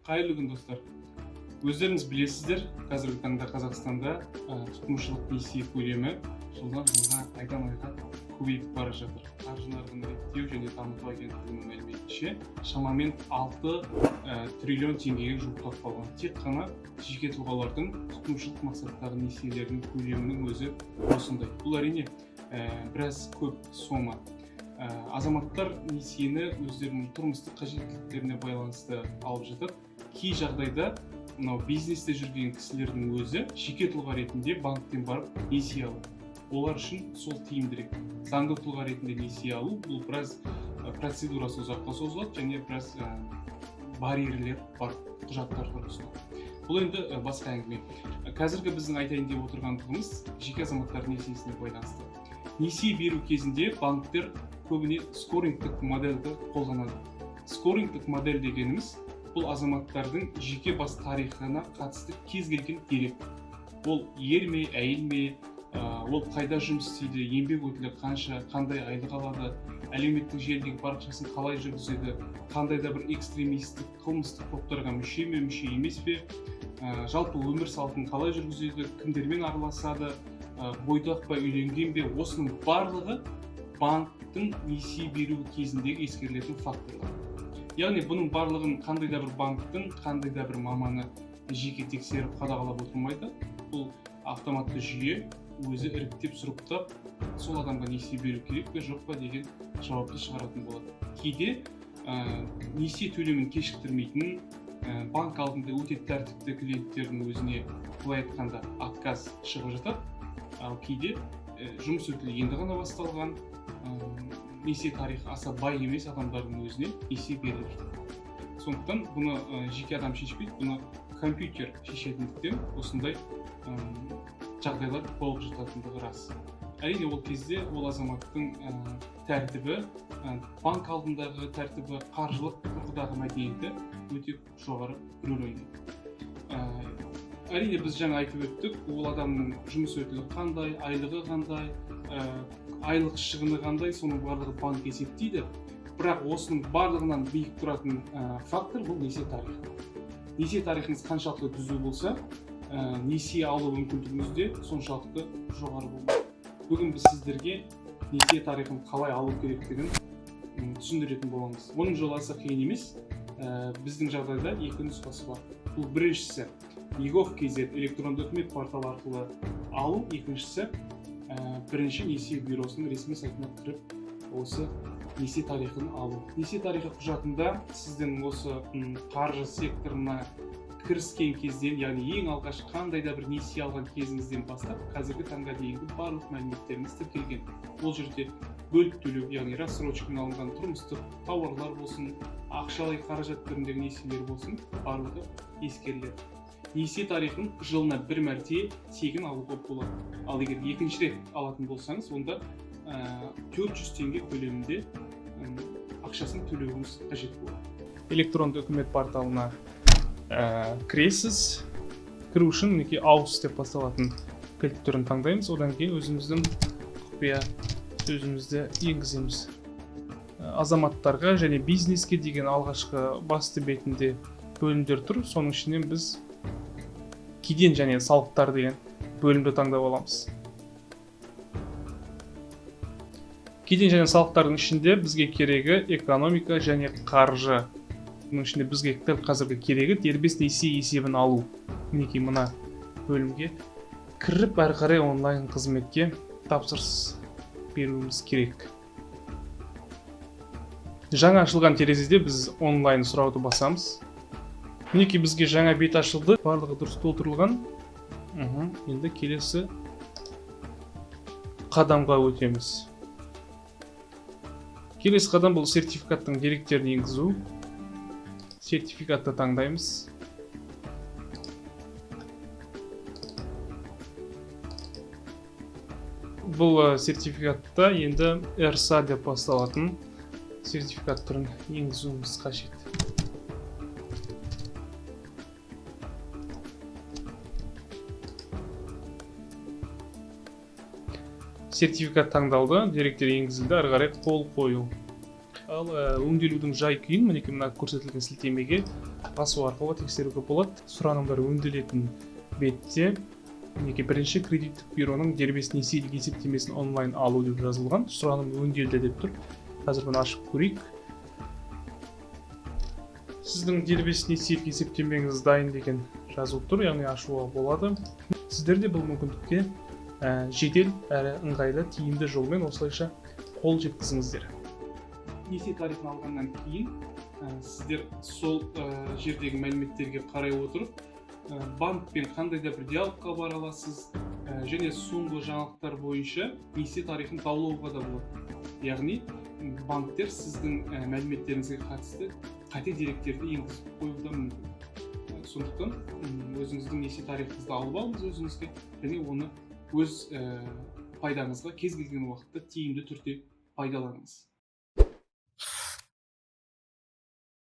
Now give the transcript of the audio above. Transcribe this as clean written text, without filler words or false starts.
Қайырлы күн достар. Өздеріңіз білесіздер, қазіргі таңда Қазақстанда тұтынушылық несие көлемі жылдан жылға айдан-айға көбейіп бара жатыр. Қаржы нарығын реттеу және дамыту агенттігінің мәліметінше, шамамен 6 триллион теңгеге жуықтап қалған. Тек қана жеке тұлғалардың тұтынушылық мақсаттағы несиелерінің көлемінің өзі осындай. Бұл әрине біраз көп сома. Азаматтар несиені өздерінің тұрмыстық қажеттіліктеріне байланысты алып жатыр. Кей жағдайда бизнесте жүрген кісілердің өзі жеке тұлға ретінде банктен барып несие алу. Олар үшін сол тиімдірек. Заңды тұлға ретінде несие алу, бұл біраз процедурасы ұзаққа созылады және біраз барьерлер бар құжаттар тұрғысында. Бұл енді басқа әңгіме. Қазіргі біздің айтайын деп отырғандығымыз жеке азаматтар несиесіне байланысты. Несие беру кезінде банктер көбіне скорингтік модельді қолданады. Скорингтік модель дегеніміз бұл азаматтардың жеке бас тарихына қатысты кез келген дерек. Ол ер ме, әйел ме, ол қайда жұмыс істейді, еңбек өтілі қанша, қандай айлық алады, әлеуметтік желідегі парақшасын қалай жүргізеді, қандай да бір экстремистік, қылмыстық топтарға мүше ме, мүше емес пе, жалпы өмір салтын қалай жүргізеді, кімдермен араласады, бойдақ па, үйленген бе, осының барлығы банктың несие беру кезіндегі ескерілетін факторлар. Яғни бұның барлығын қандай да бір банктың, қандай да бір маманы жеке тексеріп қадағалап отырмайды. Бұл автоматты жүйе өзі іріктеп сұрыптап, сол адамға несие беру керек пе, жоқ па деген жауапты шығаратын болады. Кейде несие төлемін кешіктірмейтін, банк алдында өте тәртіпті клиенттердің өзіне былай айтқанда отказ шығып жатады. Ал кейде жұмыс өтілі енді ғана басталған, несие тарихы аса бай емес адамдардың өзіне несие беріліп жатыр. Сондықтан бұны жеке адам шешпейді, бұны компьютер шешетіндіктен осындай жағдайлар болып жататындығы рас. Әрине ол кезде ол азаматтың тәртібі, банк алдындағы тәртібі, қаржылық тұрғыдағы мәдениеті өте жоғары рөл ойнайды. Әрине біз жаңа айтып өттік, ол адамның жұмыс өтілі қандай, айлығы қандай, айлық шығыны қандай, соның барлығы банк есептейді. Бірақ осының барлығынан биік тұратын фактор бұл несие тарихы. Несие тарихыңыз қаншалықты түзу болса, несие алу мүмкіндігіңіз де соншалықты жоғары болады. Бүгін біз сіздерге несие тарихын қалай алу керектігін түсіндіретін боламыз. Оның жолы аса қиын емес. Біздің жағдайда екі нұсқасы бар. Бұл біріншісі егов.kz электронды үкімет порталы арқылы алу, екіншісі бірінші несие бюросының ресми сайтына кіріп, осы несие тарихын алу. Несие тарихы құжатында сіздің осы қаржы секторына кіріскен кезден, яғни ең алғаш қандай да бір несие алған кезіңізден бастап, қазіргі таңға дейінгі барлық мәліметтеріңіз тіркелген. Ол жерде бөліп төлеу, яғни рассрочкамен алынған тұрмыстық тауарлар болсын, ақшалай қаражат түріндегі несиелер болсын, барлығы ескеріледі. Несие тарихын жылына бір мәрте тегін алуға болады. Ал егер екінші рет алатын болсаңыз, онда 400 теңге көлемінде ақшасын төлеуіңіз қажет болады. Электронды үкімет порталына кіресіз. Кіру үшін мінекей аус деп басталатын кілт түрін таңдаймыз. Одан кейін өзіміздің құпия сөзімізді енгіземіз. Азаматтарға және бизнеске деген алғашқы басты бетінде бөлімдер тұр. Соның ішінен біз кеден және салықтар деген бөлімді таңдап аламыз. Кеден және салықтардың ішінде бізге керегі экономика және қаржы. Бұның ішінде бізге қазіргі керегі дербес несие есебін алу. Мінекей мына бөлімге кіріп әрі қарай онлайн қызметке тапсырыс беруіміз керек. Жаңа ашылған терезеде біз онлайн сұрауды басамыз. Мінекей бізге жаңа бет ашылды, барлығы дұрыс толтырылған. Енді келесі қадамға өтеміз. Келесі қадам бұл сертификаттың деректерін енгізу. Сертификатты таңдаймыз. Бұл сертификатта енді RSA деп басталатын сертификат түрін енгізуіміз қажет. Сертификат таңдалды, деректер енгізілді, ары қарай қол қою. Ал өңделудің жай күйін мінекей мына көрсетілген сілтемеге басу арқылы тексеруге болады. Сұранымдар өңделетін бетте мінекей бірінші кредиттік бюроның дербес несиелік есептемесін онлайн алу деп жазылған. Сұраным өңделді деп тұр. Қазір бұны ашып көрейік. Сіздің дербес несиелік есептемеңіз дайын деген жазылып тұр, яғни ашуға болады. Сіздер де бұл мүмкіндікке жедел әрі ыңғайлы тиімді жолмен осылайша қол жеткізіңіздер. Несие тарихын алғаннан кейін сіздер сол жердегі мәліметтерге қарай отырып банкпен қандай да бір диалогқа бара аласыз, және соңғы жаңалықтар бойынша несие тарихын даулауға да болады. Яғни банктер сіздің мәліметтеріңізге қатысты қате деректерді енгізіп қоюы да мүмкін. Сондықтан өзіңіздің несие тарихыңызды алып алыңыз өзіңізге, және оны өз пайдаңызға кез келген уақытта тиімді түрде пайдаланыңыз.